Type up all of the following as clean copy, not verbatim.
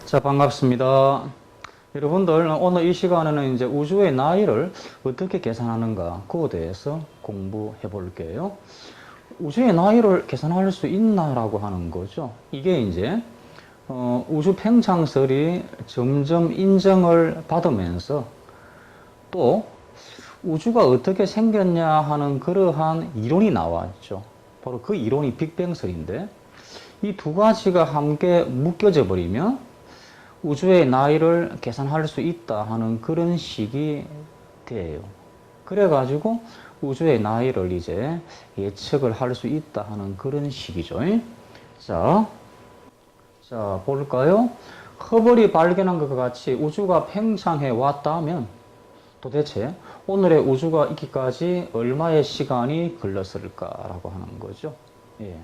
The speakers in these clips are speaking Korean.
자, 반갑습니다. 여러분들, 오늘 이 시간에는 이제 우주의 나이를 어떻게 계산하는가, 그거에 대해서 공부해 볼게요. 우주의 나이를 계산할 수 있나라고 하는 거죠. 이게 이제, 우주 팽창설이 점점 인정을 받으면서 또 우주가 어떻게 생겼냐 하는 그러한 이론이 나왔죠. 바로 그 이론이 빅뱅설인데, 이 두 가지가 함께 묶여져 버리면 우주의 나이를 계산할 수 있다 하는 그런 식이 돼요. 그래가지고 우주의 나이를 이제 예측을 할 수 있다 하는 그런 식이죠. 자, 볼까요? 허블이 발견한 것과 같이 우주가 팽창해 왔다면 도대체 오늘의 우주가 있기까지 얼마의 시간이 걸렸을까라고 하는 거죠. 예.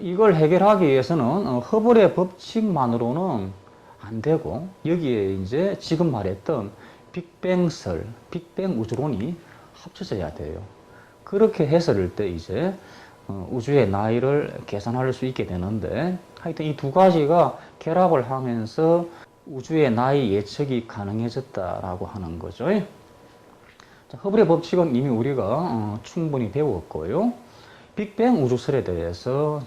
이걸 해결하기 위해서는 허블의 법칙만으로는 안 되고 여기에 이제 지금 말했던 빅뱅설, 빅뱅 우주론이 합쳐져야 돼요. 그렇게 했을 때 이제 우주의 나이를 계산할 수 있게 되는데 하여튼 이 두 가지가 결합을 하면서 우주의 나이 예측이 가능해졌다라고 하는 거죠. 자, 허블의 법칙은 이미 우리가 충분히 배웠고요. 빅뱅 우주설에 대해서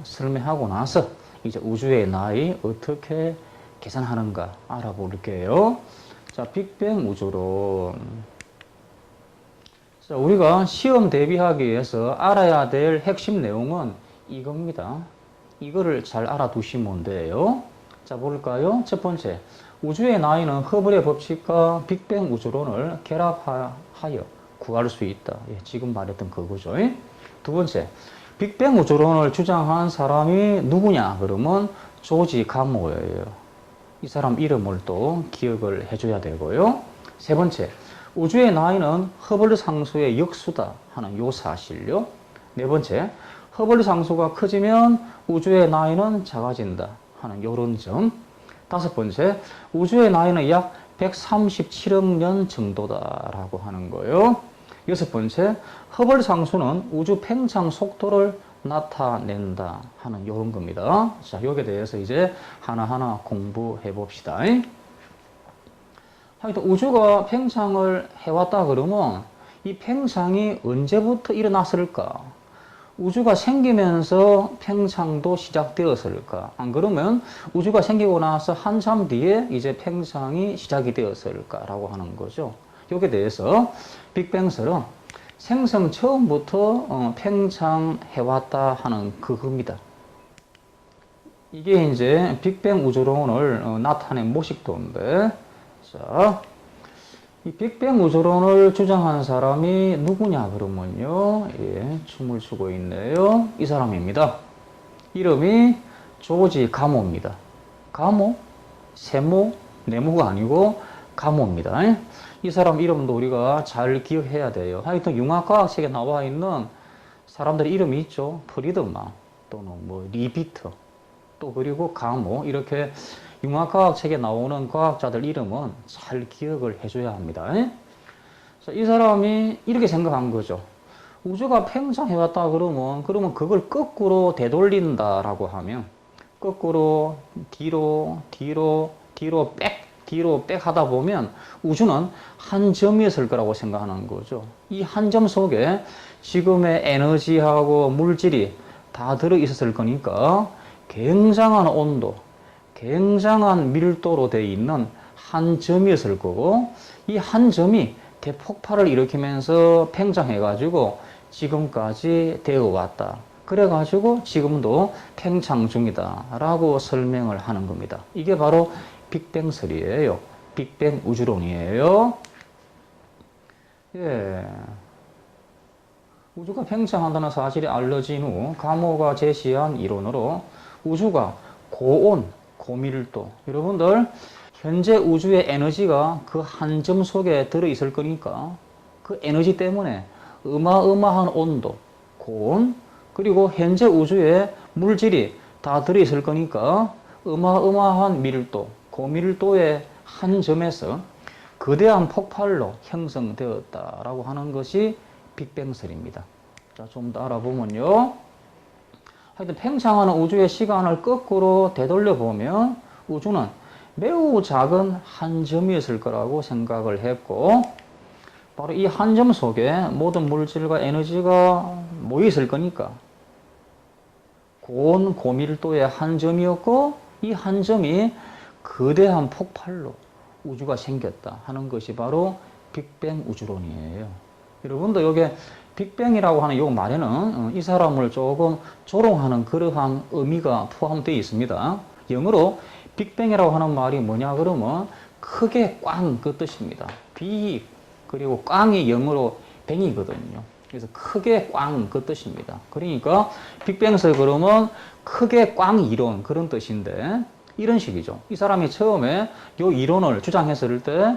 설명하고 나서 이제 우주의 나이 어떻게 계산하는가 알아볼게요. 자, 빅뱅 우주론. 자, 우리가 시험 대비하기 위해서 알아야 될 핵심 내용은 이겁니다. 이거를 잘 알아두시면 돼요. 자, 볼까요? 첫 번째, 우주의 나이는 허블의 법칙과 빅뱅 우주론을 결합하여 구할 수 있다. 예, 지금 말했던 그거죠. 두 번째, 빅뱅 우주론을 주장한 사람이 누구냐? 그러면 조지 가모예요. 이 사람 이름을 또 기억을 해줘야 되고요. 세 번째, 우주의 나이는 허블 상수의 역수다 하는 요 사실요. 네 번째, 허블 상수가 커지면 우주의 나이는 작아진다 하는 요런 점. 다섯 번째, 우주의 나이는 약 137억 년 정도다라고 하는 거예요. 여섯 번째, 허블 상수는 우주 팽창 속도를 나타낸다 하는 요런 겁니다. 자, 여기에 대해서 이제 하나하나 공부해 봅시다. 하여튼 우주가 팽창을 해왔다 그러면 이 팽창이 언제부터 일어났을까? 우주가 생기면서 팽창도 시작되었을까? 안 그러면 우주가 생기고 나서 한참 뒤에 이제 팽창이 시작이 되었을까라고 하는 거죠. 여기에 대해서 빅뱅설은 생성 처음부터 팽창해왔다 하는 그겁니다. 이게 이제 빅뱅 우주론을 나타낸 모식도인데, 자, 이 빅뱅 우주론을 주장한 사람이 누구냐 그러면요, 예, 춤을 추고 있네요. 이 사람입니다. 이름이 조지 가모입니다. 가모, 세모, 네모가 아니고 가모입니다. 이 사람 이름도 우리가 잘 기억해야 돼요. 하여튼 융합과학책에 나와 있는 사람들의 이름이 있죠. 프리드만 또는 뭐 리비트 또 그리고 가모 이렇게 융합과학책에 나오는 과학자들 이름은 잘 기억을 해줘야 합니다. 자, 이 사람이 이렇게 생각한 거죠. 우주가 팽창해왔다 그러면 그걸 거꾸로 되돌린다라고 하면 거꾸로 뒤로 백 하다 보면 우주는 한 점이었을 거라고 생각하는 거죠. 이 한 점 속에 지금의 에너지하고 물질이 다 들어 있었을 거니까 굉장한 온도, 굉장한 밀도로 되어 있는 한 점이었을 거고 이 한 점이 대폭발을 일으키면서 팽창해가지고 지금까지 되어 왔다. 그래가지고 지금도 팽창 중이다 라고 설명을 하는 겁니다. 이게 바로 빅뱅설이에요. 빅뱅 우주론이에요. 예. 우주가 팽창한다는 사실이 알려진 후 가모가 제시한 이론으로 우주가 고온, 고밀도, 여러분들 현재 우주의 에너지가 그 한 점 속에 들어있을 거니까 그 에너지 때문에 어마어마한 온도, 고온, 그리고 현재 우주의 물질이 다 들어있을 거니까 어마어마한 밀도, 고밀도의 한 점에서 거대한 폭발로 형성되었다라고 하는 것이 빅뱅설입니다. 자, 좀 더 알아보면요. 하여튼 팽창하는 우주의 시간을 거꾸로 되돌려 보면 우주는 매우 작은 한 점이었을 거라고 생각을 했고, 바로 이 한 점 속에 모든 물질과 에너지가 모여 있을 거니까 고온 고밀도의 한 점이었고, 이 한 점이 거대한 폭발로 우주가 생겼다 하는 것이 바로 빅뱅 우주론이에요. 여러분도 이게 빅뱅이라고 하는 이 말에는 이 사람을 조금 조롱하는 그러한 의미가 포함되어 있습니다. 영어로 빅뱅이라고 하는 말이 뭐냐 그러면 크게 꽝 그 뜻입니다. 빅 그리고 꽝이 영어로 뱅이거든요. 그래서 크게 꽝 그 뜻입니다. 그러니까 빅뱅에서 그러면 크게 꽝 이론 그런 뜻인데 이런 식이죠. 이 사람이 처음에 이 이론을 주장했을 때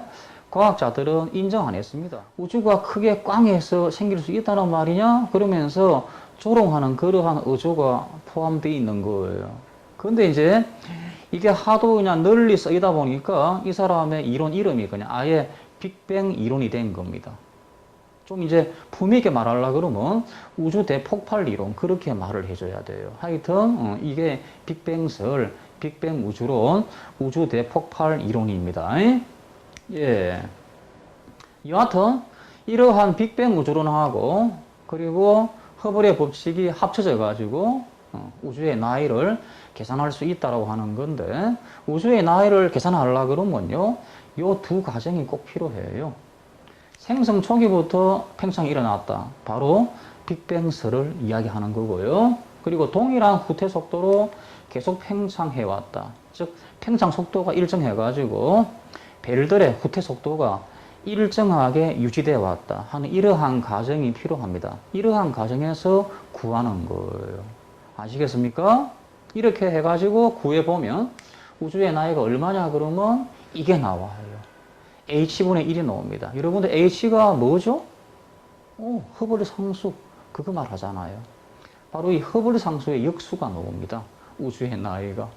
과학자들은 인정 안 했습니다. 우주가 크게 꽝해서 생길 수 있다는 말이냐? 그러면서 조롱하는 그러한 어조가 포함되어 있는 거예요. 그런데 이제 이게 하도 그냥 널리 쓰이다 보니까 이 사람의 이론 이름이 그냥 아예 빅뱅 이론이 된 겁니다. 좀 이제 품위있게 말하려고 그러면 우주 대폭발 이론 그렇게 말을 해줘야 돼요. 하여튼 이게 빅뱅설, 빅뱅 우주론, 우주 대폭발 이론입니다. 예. 여하튼 이러한 빅뱅 우주론하고 그리고 허블의 법칙이 합쳐져 가지고 우주의 나이를 계산할 수 있다고 하는 건데 우주의 나이를 계산하려고 그러면요 요 두 과정이 꼭 필요해요. 생성 초기부터 팽창이 일어났다. 바로 빅뱅설을 이야기하는 거고요. 그리고 동일한 후퇴 속도로 계속 팽창해 왔다. 즉 팽창 속도가 일정해 가지고 별들의 후퇴 속도가 일정하게 유지되어 왔다 하는 이러한 과정이 필요합니다. 이러한 과정에서 구하는 거예요. 아시겠습니까? 이렇게 해가지고 구해보면 우주의 나이가 얼마냐 그러면 이게 나와요. H분의 1이 나옵니다. 여러분들 H가 뭐죠? 허블 상수 그거 말하잖아요. 바로 이 허블 상수의 역수가 나옵니다. 우주의 나이가.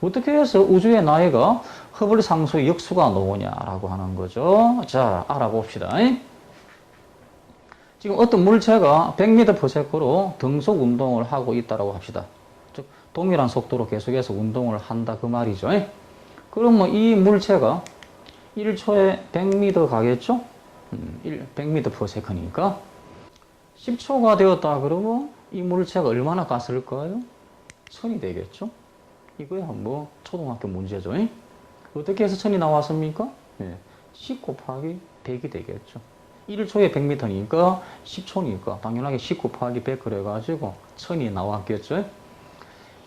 어떻게 해서 우주의 나이가 허블 상수의 역수가 나오냐라고 하는 거죠. 자, 알아봅시다. 지금 어떤 물체가 100m/s로 등속 운동을 하고 있다고 합시다. 즉, 동일한 속도로 계속해서 운동을 한다 그 말이죠. 그러면 이 물체가 1초에 100m 가겠죠? 100m/s니까 10초가 되었다 그러면 이 물체가 얼마나 갔을까요? 1000이 되겠죠? 이거야 뭐 초등학교 문제죠. 어떻게 해서 1000이 나왔습니까? 10 곱하기 100이 되겠죠. 1초에 100m니까 10초니까 당연하게 10 곱하기 100 그래가지고 1000이 나왔겠죠.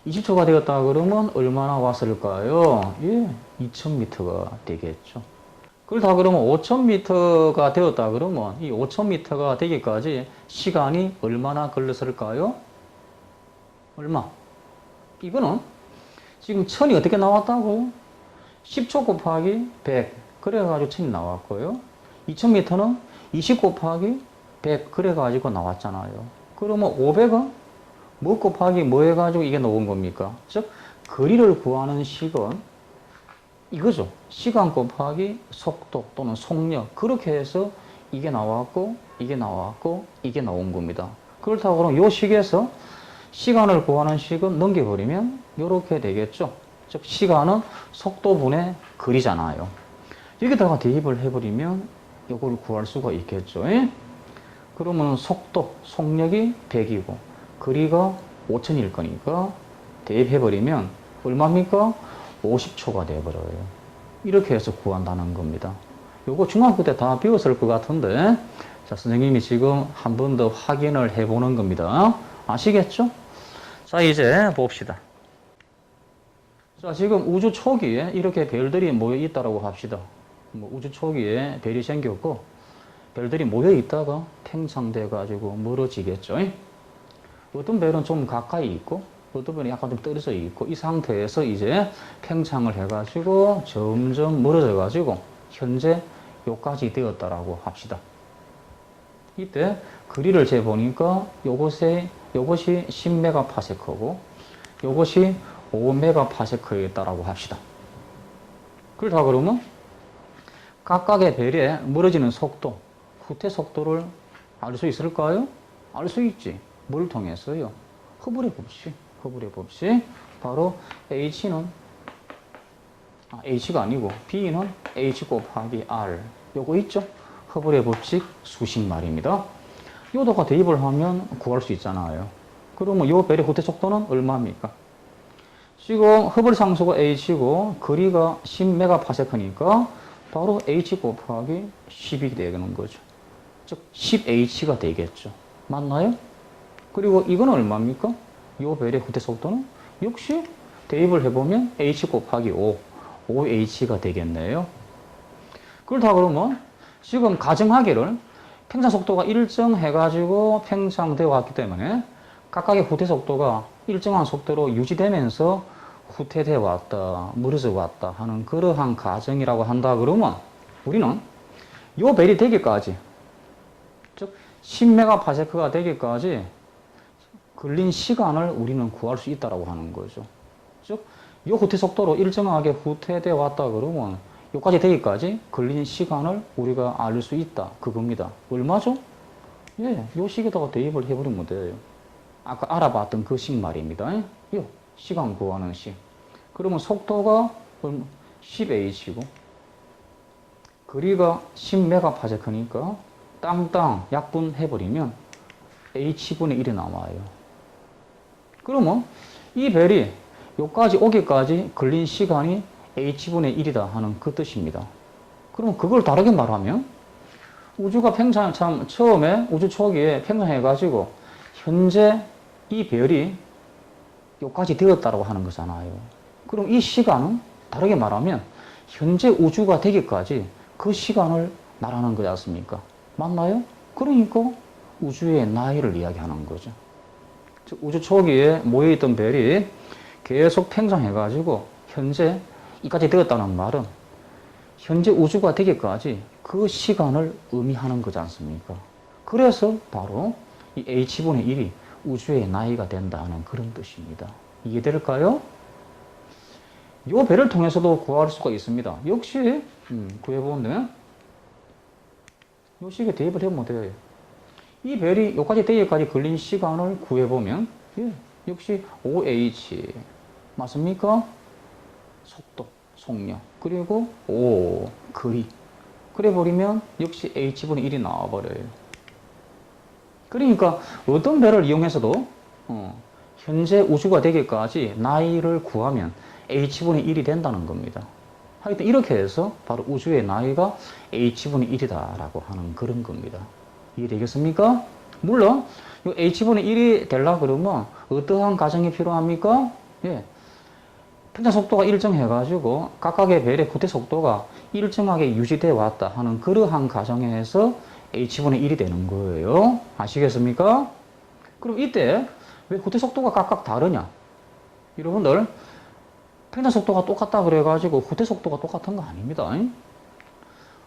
20초가 되었다 그러면 얼마나 왔을까요? 2000m가 되겠죠. 그렇다 그러면 5000m가 되었다 그러면 이 5000m가 되기까지 시간이 얼마나 걸렸을까요? 얼마? 이거는 지금 1000이 어떻게 나왔다고요? 10초 곱하기 100 그래가지고 1000이 나왔고요. 2000m는 20 곱하기 100 그래가지고 나왔잖아요. 그러면 500은 뭐 곱하기 뭐 해가지고 이게 나온 겁니까? 즉 거리를 구하는 식은 이거죠. 시간 곱하기 속도 또는 속력 그렇게 해서 이게 나왔고 이게 나왔고 이게 나온 겁니다. 그렇다고 그러면 이 식에서 시간을 구하는 식은 넘겨버리면 이렇게 되겠죠. 즉 시간은 속도분의 거리잖아요. 여기다가 대입을 해버리면 이걸 구할 수가 있겠죠. 그러면 속도, 속력이 100이고 거리가 5000일 거니까 대입해버리면 얼마입니까? 50초가 돼버려요. 이렇게 해서 구한다는 겁니다. 요거 중학교 때 다 배웠을 것 같은데 자 선생님이 지금 한 번 더 확인을 해보는 겁니다. 아시겠죠? 자 이제 봅시다. 자 지금 우주 초기에 이렇게 별들이 모여 있다고 합시다. 우주 초기에 별이 생겼고 별들이 모여 있다가 팽창돼 가지고 멀어지겠죠. 어떤 별은 좀 가까이 있고 어떤 별은 약간 좀 떨어져 있고 이 상태에서 이제 팽창을 해 가지고 점점 멀어져 가지고 현재 요까지 되었다라고 합시다. 이때 거리를 재보니까 요것이 10메가파세커고 요것이 5메가파세커였다라고 합시다. 그렇다 그러면 각각의 별의 멀어지는 속도, 후퇴 속도를 알 수 있을까요? 알 수 있지. 뭘 통해서요? 허블의 법칙. 허블의 법칙. 바로 H는 h가 아니고 b는 h 곱하기 r 요거 있죠? 허블의 법칙 수식 말입니다. 요도가 대입을 하면 구할 수 있잖아요. 그러면 요 벨의 후퇴 속도는 얼마입니까? 지금 허블 상수가 h고 거리가 10메가파세크니까 바로 h 곱하기 10이 되는 거죠. 즉 10h가 되겠죠. 맞나요? 그리고 이건 얼마입니까? 요 벨의 후퇴 속도는 역시 대입을 해보면 h 곱하기 5h가 되겠네요. 그렇다 그러면 지금 가정하기를 팽창 속도가 일정해가지고 팽창되어 왔기 때문에 각각의 후퇴 속도가 일정한 속도로 유지되면서 후퇴되어 왔다, 무너져 왔다 하는 그러한 가정이라고 한다 그러면 우리는 요 벨이 되기까지, 즉 10메가파세크가 되기까지 걸린 시간을 우리는 구할 수 있다고 하는 거죠. 즉, 요 후퇴 속도로 일정하게 후퇴되어 왔다 그러면 요까지 되기까지 걸린 시간을 우리가 알 수 있다. 그겁니다. 얼마죠? 예, 요 식에다가 대입을 해버리면 돼요. 아까 알아봤던 그 식 말입니다. 요 시간 구하는 식. 그러면 속도가 10h고 거리가 10메가파세크니까 땅땅 약분해버리면 h분의 1이 남아요. 그러면 이 벨이 요까지 오기까지 걸린 시간이 h분의 1이다 하는 그 뜻입니다. 그럼 그걸 다르게 말하면 우주가 처음에 우주 초기에 팽창해가지고 현재 이 별이 요까지 되었다고 하는 거잖아요. 그럼 이 시간은 다르게 말하면 현재 우주가 되기까지 그 시간을 말하는 거지 않습니까? 맞나요? 그러니까 우주의 나이를 이야기하는 거죠. 즉 우주 초기에 모여있던 별이 계속 팽창해가지고 현재 이까지 되었다는 말은 현재 우주가 되기까지 그 시간을 의미하는 거지 않습니까? 그래서 바로 이 h분의 1이 우주의 나이가 된다는 그런 뜻입니다. 이해될까요? 이 배를 통해서도 구할 수가 있습니다. 역시 구해보면 이 식에 대입을 해보면 돼요. 이 벨이 여기까지 되기까지 걸린 시간을 구해보면 역시 OH 맞습니까? 속도, 속력, 그리고 O, 거리. 그래 버리면 역시 H분의 1이 나와버려요. 그러니까 어떤 배를 이용해서도 현재 우주가 되기까지 나이를 구하면 H분의 1이 된다는 겁니다. 하여튼 이렇게 해서 바로 우주의 나이가 H분의 1이다 라고 하는 그런 겁니다. 이해되겠습니까? 물론 이 H분의 1이 되려고 그러면 어떠한 과정이 필요합니까? 예. 팽창 속도가 일정해가지고 각각의 벨의 후퇴 속도가 일정하게 유지되어 왔다 하는 그러한 과정에서 H분의 1이 되는 거예요. 아시겠습니까? 그럼 이때 왜 후퇴 속도가 각각 다르냐? 여러분들 팽창 속도가 똑같다 그래가지고 후퇴 속도가 똑같은 거 아닙니다.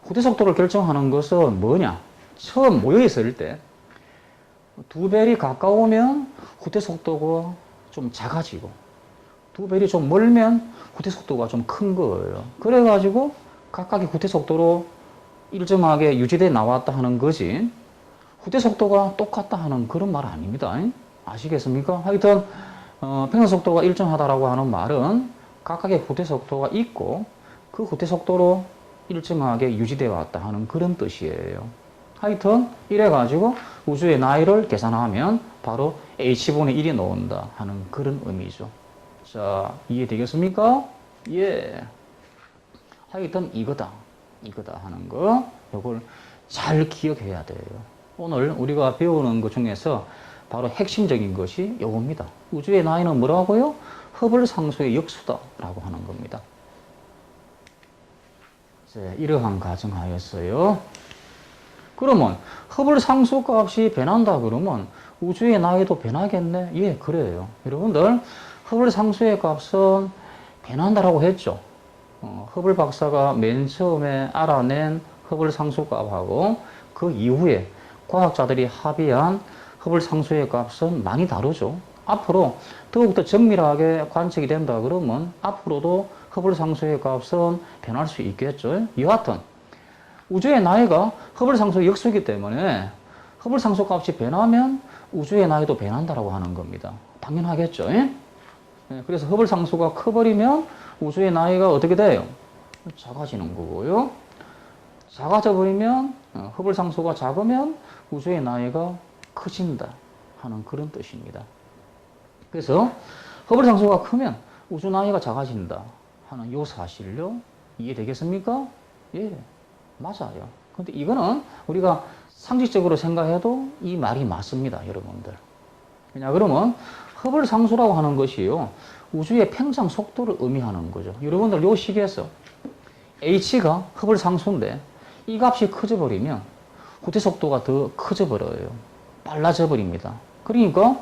후퇴 속도를 결정하는 것은 뭐냐? 처음 모여있을 때 두 벨이 가까우면 후퇴 속도가 좀 작아지고 두 벨이 좀 멀면 후퇴 속도가 좀 큰 거예요. 그래가지고 각각의 후퇴 속도로 일정하게 유지돼 나왔다 하는 거지 후퇴 속도가 똑같다 하는 그런 말 아닙니다. 아시겠습니까? 하여튼 팽창 속도가 일정하다라고 하는 말은 각각의 후퇴 속도가 있고 그 후퇴 속도로 일정하게 유지되어 왔다 하는 그런 뜻이에요. 하여튼 이래가지고 우주의 나이를 계산하면 바로 H분의 1이 나온다 하는 그런 의미죠. 자, 이해되겠습니까? 예. 하여튼 이거다 하는 거 이걸 잘 기억해야 돼요. 오늘 우리가 배우는 것 중에서 바로 핵심적인 것이 이겁니다. 우주의 나이는 뭐라고요? 허블 상수의 역수다라고 하는 겁니다. 자, 이러한 가정하였어요. 그러면 허블 상수 값이 변한다 그러면 우주의 나이도 변하겠네? 예, 그래요. 여러분들 허블 상수의 값은 변한다라고 했죠. 허블 박사가 맨 처음에 알아낸 허블 상수 값하고 그 이후에 과학자들이 합의한 허블 상수의 값은 많이 다르죠. 앞으로 더욱더 정밀하게 관측이 된다 그러면 앞으로도 허블 상수의 값은 변할 수 있겠죠. 여하튼 우주의 나이가 허블 상수의 역수이기 때문에 허블 상수 값이 변하면 우주의 나이도 변한다라고 하는 겁니다. 당연하겠죠. 예? 그래서 허블 상수가 커버리면 우주의 나이가 어떻게 돼요? 작아지는 거고요. 작아져 버리면 허블 상수가 작으면 우주의 나이가 커진다 하는 그런 뜻입니다. 그래서 허블 상수가 크면 우주 나이가 작아진다 하는 요 사실요. 이해되겠습니까? 예, 맞아요. 근데 이거는 우리가 상식적으로 생각해도 이 말이 맞습니다, 여러분들. 왜냐 그러면 허블 상수라고 하는 것이요. 우주의 팽창 속도를 의미하는 거죠. 여러분들 요 식에서 h가 허블 상수인데 이 값이 커져 버리면 후퇴 속도가 더 커져 버려요. 빨라져 버립니다. 그러니까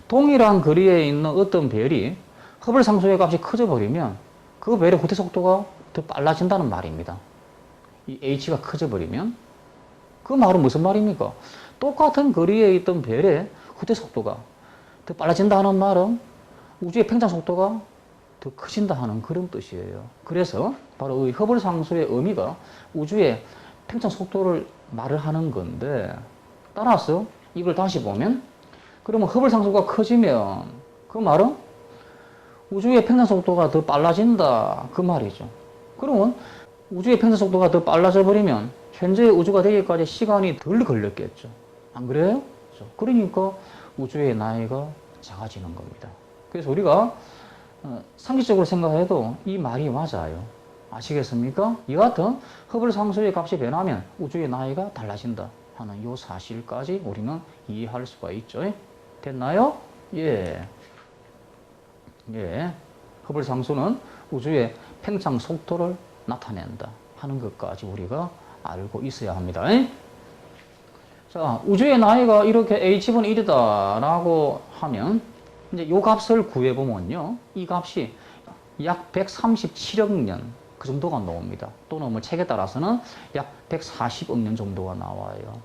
동일한 거리에 있는 어떤 별이 허블 상수의 값이 커져 버리면 그 별의 후퇴 속도가 더 빨라진다는 말입니다. 이 h가 커져 버리면 그 말은 무슨 말입니까? 똑같은 거리에 있던 별의 후퇴 속도가 더 빨라진다는 말은 우주의 팽창 속도가 더 커진다 하는 그런 뜻이에요. 그래서 바로 이 허블 상수의 의미가 우주의 팽창 속도를 말을 하는 건데, 따라서 이걸 다시 보면 그러면 허블 상수가 커지면 그 말은 우주의 팽창 속도가 더 빨라진다 그 말이죠. 그러면 우주의 팽창 속도가 더 빨라져 버리면 현재 우주가 되기까지 시간이 덜 걸렸겠죠. 안 그래요? 그러니까 우주의 나이가 작아지는 겁니다. 그래서 우리가 상식적으로 생각해도 이 말이 맞아요. 아시겠습니까? 여하튼 허블 상수의 값이 변하면 우주의 나이가 달라진다 하는 이 사실까지 우리는 이해할 수가 있죠. 됐나요? 예. 예. 허블 상수는 우주의 팽창 속도를 나타낸다 하는 것까지 우리가 알고 있어야 합니다. 자, 우주의 나이가 이렇게 h분의 1이다 라고 하면 이제 요 값을 구해보면요. 이 값이 약 137억 년 그 정도가 나옵니다. 또는 뭐 책에 따라서는 약 140억 년 정도가 나와요.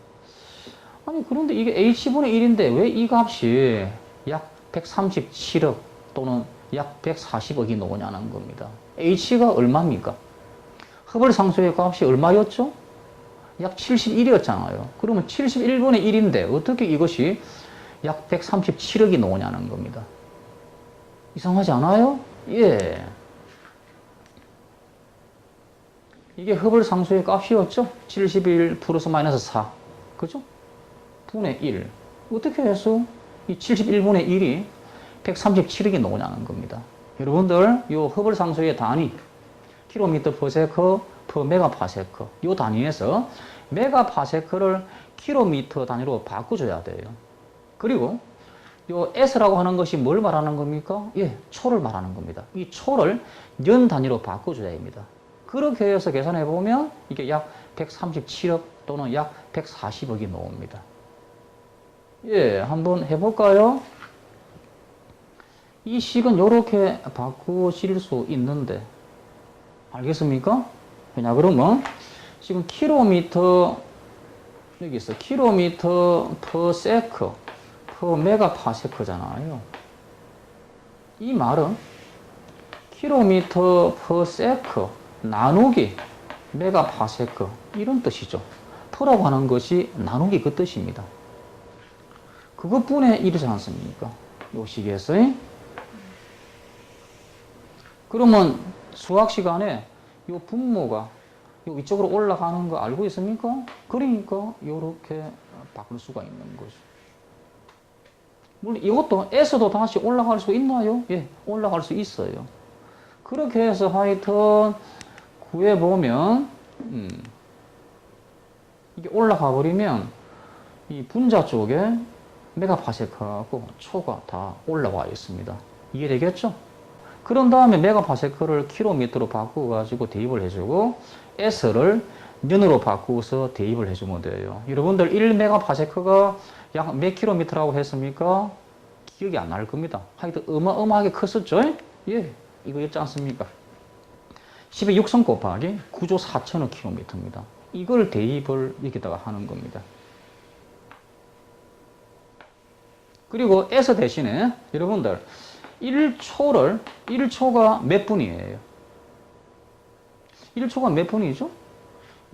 아니 그런데 이게 h분의 1인데 왜 이 값이 약 137억 또는 약 140억이 나오냐는 겁니다. h가 얼마입니까? 허블 상수의 값이 얼마였죠? 약 71이었잖아요. 그러면 71분의 1인데 어떻게 이것이 약 137억이 나오냐는 겁니다. 이상하지 않아요? 예. 이게 허블 상수의 값이었죠? 71 플러스 마이너스 4. 그죠? 분의 1. 어떻게 해서 이 71분의 1이 137억이 나오냐는 겁니다. 여러분들, 이 허블 상수의 단위, 킬로미터 퍼 세컨, 퍼 메가파세커. 이 단위에서 메가파세커를 킬로미터 단위로 바꿔줘야 돼요. 그리고 요 S라고 하는 것이 뭘 말하는 겁니까? 예, 초를 말하는 겁니다. 이 초를 년 단위로 바꿔줘야 합니다. 그렇게 해서 계산해 보면 이게 약 137억 또는 약 140억이 나옵니다. 예, 한번 해볼까요? 이 식은 이렇게 바꾸실 수 있는데, 알겠습니까? 왜냐, 그러면 지금 킬로미터, 여기 있어. 킬로미터 퍼 세커, 퍼 메가파세커잖아요. 이 말은 킬로미터 퍼 세커 나누기 메가파세커 이런 뜻이죠. 퍼라고 하는 것이 나누기 그 뜻입니다. 그것뿐에 이르지 않습니까? 요 식에서. 그러면 수학 시간에 요 분모가 요 위쪽으로 올라가는 거 알고 있습니까? 그러니까 요렇게 바꿀 수가 있는 거죠. 물론 이것도 S도 다시 올라갈 수 있나요? 예, 올라갈 수 있어요. 그렇게 해서 하여튼 구해보면 이게 올라가 버리면 이 분자 쪽에 메가파세커하고 초가 다 올라와 있습니다. 이해되겠죠? 그런 다음에 메가파세커를 킬로미터로 바꾸어가지고 대입을 해주고 S를 년으로 바꾸어서 대입을 해주면 돼요. 여러분들 1메가파세커가 약 몇 킬로미터라고 했습니까? 기억이 안 날 겁니다. 하여튼 어마어마하게 컸었죠? 예, 이거 있지 않습니까? 10의 6성 곱하기 9조 4천억 킬로미터입니다. 이걸 대입을 여기다가 하는 겁니다. 그리고 S 대신에 여러분들 1초가 몇 분이에요? 1초가 몇 분이죠?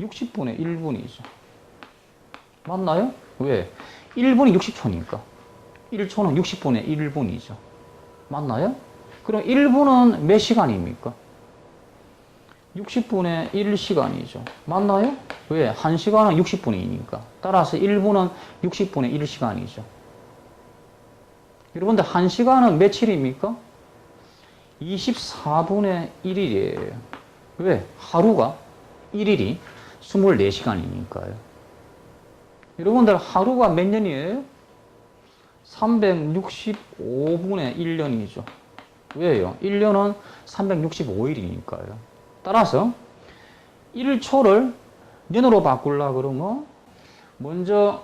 60분의 1분이죠. 맞나요? 왜? 1분이 60초니까. 1초는 60분의 1분이죠. 맞나요? 그럼 1분은 몇 시간입니까? 60분의 1시간이죠. 맞나요? 왜? 1시간은 60분의 2니까. 따라서 1분은 60분의 1시간이죠. 여러분들 1시간은 며칠입니까? 24분의 1일이에요. 왜? 하루가 1일이 24시간이니까요. 여러분들 하루가 몇 년이에요? 365분의 1년이죠. 왜요? 1년은 365일이니까요. 따라서 1초를 년으로 바꾸려고 그러면 먼저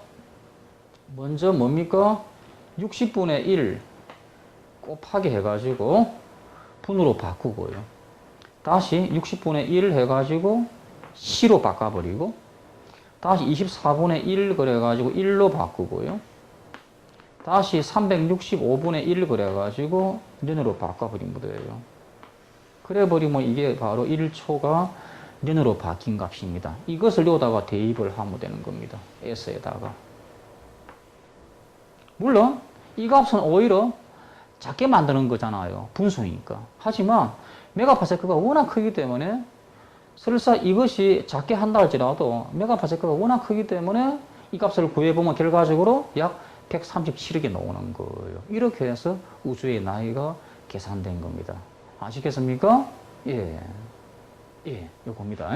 뭡니까? 60분의 1 곱하기 해가지고 분으로 바꾸고요. 다시 60분의 1 해가지고 시로 바꿔버리고 다시 24분의 1 그래가지고 1로 바꾸고요. 다시 365분의 1 그래가지고 년으로 바꿔버린 거예요. 그래버리면 이게 바로 1초가 년으로 바뀐 값입니다. 이것을 여기다가 대입을 하면 되는 겁니다. S에다가. 물론 이 값은 오히려 작게 만드는 거잖아요. 분수니까. 하지만 메가파스칼가 워낙 크기 때문에 설사 이것이 작게 한다 할지라도 메가파스칼가 워낙 크기 때문에 이 값을 구해보면 결과적으로 약 137억이 나오는 거예요. 이렇게 해서 우주의 나이가 계산된 겁니다. 아시겠습니까? 예. 예, 요겁니다.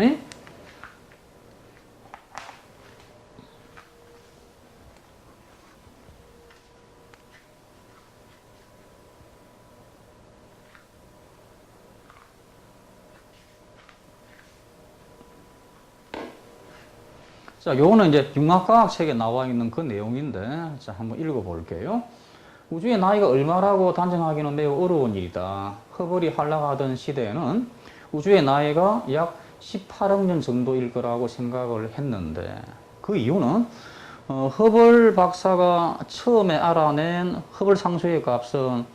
자, 요거는 이제 융합과학 책에 나와 있는 그 내용인데, 자, 한번 읽어볼게요. 우주의 나이가 얼마라고 단정하기는 매우 어려운 일이다. 허블이 활락하던 시대에는 우주의 나이가 약 18억 년 정도일 거라고 생각을 했는데, 그 이유는 허블 박사가 처음에 알아낸 허블 상수의 값은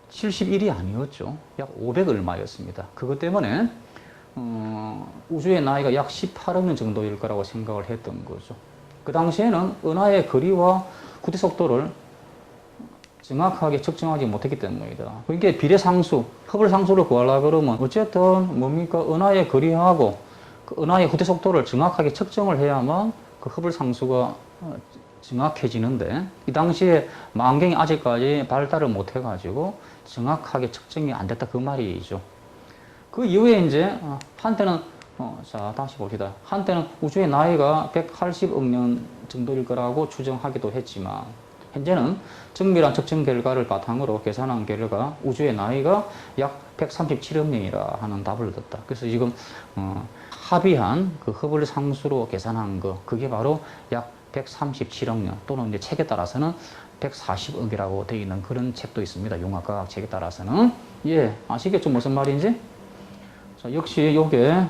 71이 아니었죠. 약 500 얼마였습니다. 그것 때문에 우주의 나이가 약 18억 년 정도일 거라고 생각을 했던 거죠. 그 당시에는 은하의 거리와 후퇴 속도를 정확하게 측정하지 못했기 때문이다. 그게 비례상수, 허블 상수를 구하려고 그러면 어쨌든 뭡니까? 은하의 거리하고 그 은하의 후퇴 속도를 정확하게 측정을 해야만 그 허블 상수가 정확해지는데 이 당시에 망경이 아직까지 발달을 못 해가지고 정확하게 측정이 안 됐다 그 말이죠. 그 이후에 이제 한때는 자 다시 봅시다. 한때는 우주의 나이가 180억 년 정도일 거라고 추정하기도 했지만 현재는 정밀한 측정 결과를 바탕으로 계산한 결과 우주의 나이가 약 137억 년이라 하는 답을 얻었다. 그래서 지금 합의한 그 허블 상수로 계산한 거 그게 바로 약 137억 년 또는 이제 책에 따라서는 140억이라고 되어 있는 그런 책도 있습니다. 융합과학 책에 따라서는 예 아시겠죠 무슨 말인지? 자, 역시 요게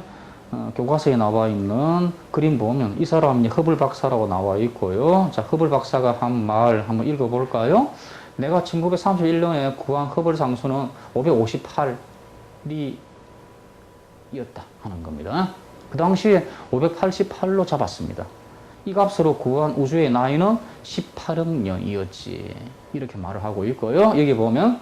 교과서에 나와 있는 그림 보면 이 사람이 허블 박사라고 나와 있고요. 자, 허블 박사가 한 말 한번 읽어볼까요? 내가 1931년에 구한 허블 상수는 558이 였다 하는 겁니다. 그 당시에 588로 잡았습니다. 이 값으로 구한 우주의 나이는 18억 년이었지. 이렇게 말을 하고 있고요. 여기 보면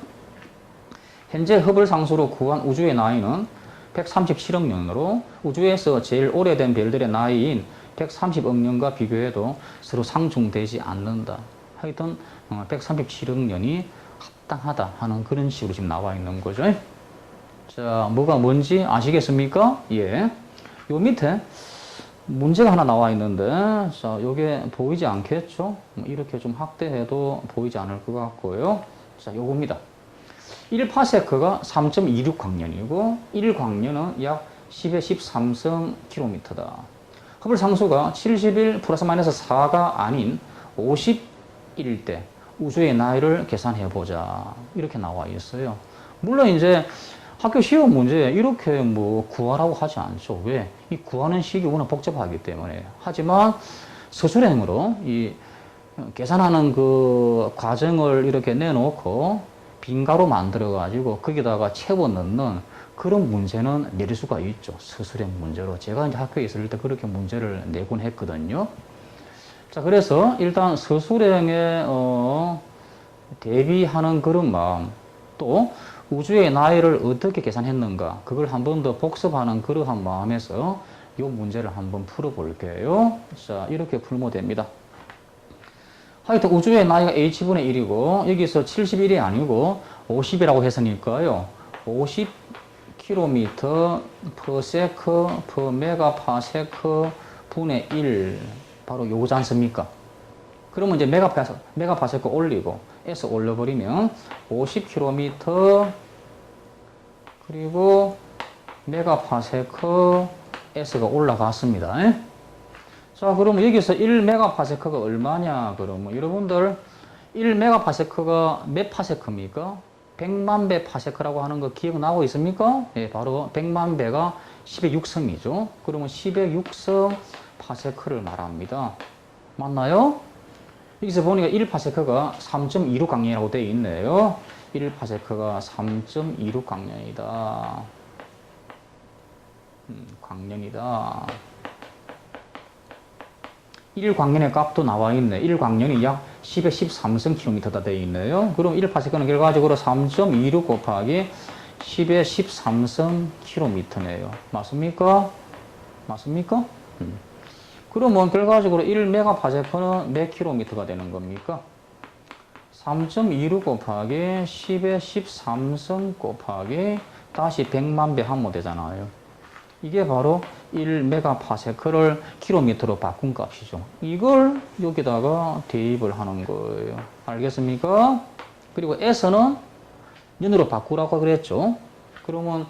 현재 허블 상수로 구한 우주의 나이는 137억 년으로 우주에서 제일 오래된 별들의 나이인 130억 년과 비교해도 서로 상충되지 않는다. 하여튼 137억 년이 합당하다 하는 그런 식으로 지금 나와 있는 거죠. 자, 뭐가 뭔지 아시겠습니까? 예. 요 밑에 문제가 하나 나와 있는데, 자, 요게 보이지 않겠죠? 이렇게 좀 확대해도 보이지 않을 것 같고요. 자, 요겁니다. 1파세크가 3.26 광년이고 1광년은 약 10의 13성 킬로미터다. 허블 상수가 71 플러스 마이너스 4가 아닌 50일 때 우주의 나이를 계산해 보자. 이렇게 나와 있어요. 물론 이제 학교 시험 문제에 이렇게 뭐 구하라고 하지 않죠. 왜? 이 구하는 식이 워낙 복잡하기 때문에. 하지만 서술형으로 이 계산하는 그 과정을 이렇게 내놓고 빈가로 만들어 가지고 거기다가 채워 넣는 그런 문제는 내릴 수가 있죠. 서술형 문제로. 제가 이제 학교에 있을 때 그렇게 문제를 내곤 했거든요. 자, 그래서 일단 서술형에 대비하는 그런 마음, 또 우주의 나이를 어떻게 계산했는가 그걸 한 번 더 복습하는 그러한 마음에서 이 문제를 한번 풀어볼게요. 자, 이렇게 풀면 됩니다. 하여튼 우주의 나이가 h분의 1이고 여기서 71이 아니고 50이라고 했으니까요. 50km per sec per megapasec 분의 1 바로 요거지 않습니까? 그러면 이제 메가파세크 올리고 S 올려버리면 50km 그리고 메가파세크 S가 올라갔습니다. 자, 그러면 여기서 1메가파세크가 얼마냐? 그러면 여러분들 1메가파세크가 몇 파세크입니까? 100만 배 파세크라고 하는 거 기억나고 있습니까? 예, 바로 100만 배가 10의 6승이죠. 그러면 10의 6승 파세크를 말합니다. 맞나요? 여기서 보니까 1파세크가 3.26 강량이라고 되어 있네요. 1파세크가 3.26 강량이다. 강량이다. 1광년의 값도 나와 있네. 1광년이 약 10의 13승 킬로미터다 되어 있네요. 그럼 1파세크는 결과적으로 3.26 곱하기 10의 13승 킬로미터네요. 맞습니까? 맞습니까? 그러면 결과적으로 1메가파세크는 몇 킬로미터가 되는 겁니까? 3.26 곱하기 10의 13승 곱하기 다시 100만 배 하면 되잖아요. 이게 바로 1메가파세크를 킬로미터로 바꾼 값이죠. 이걸 여기다가 대입을 하는 거예요. 알겠습니까? 그리고 S는 년으로 바꾸라고 그랬죠. 그러면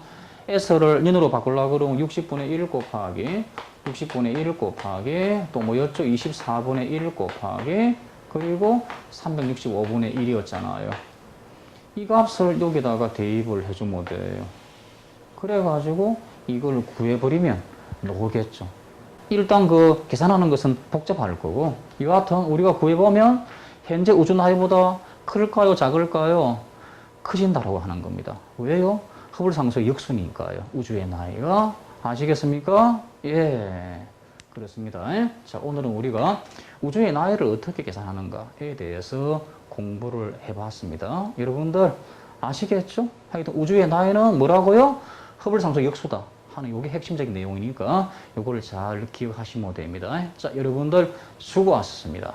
S를 년으로 바꾸려고 그러면 60분의 1 곱하기 60분의 1 곱하기 또 뭐였죠? 24분의 1 곱하기 그리고 365분의 1이었잖아요. 이 값을 여기다가 대입을 해주면 돼요. 그래가지고 이걸 구해버리면 나오겠죠. 일단 그 계산하는 것은 복잡할 거고 여하튼 우리가 구해보면 현재 우주 나이보다 클까요? 작을까요? 커진다라고 하는 겁니다. 왜요? 허블 상수의 역순이니까요. 우주의 나이가. 아시겠습니까? 예. 그렇습니다. 자, 오늘은 우리가 우주의 나이를 어떻게 계산하는가에 대해서 공부를 해봤습니다. 여러분들 아시겠죠? 하여튼 우주의 나이는 뭐라고요? 허블 상수의 역수다 하는 이게 핵심적인 내용이니까 이거를 잘 기억하시면 됩니다. 자, 여러분들 수고하셨습니다.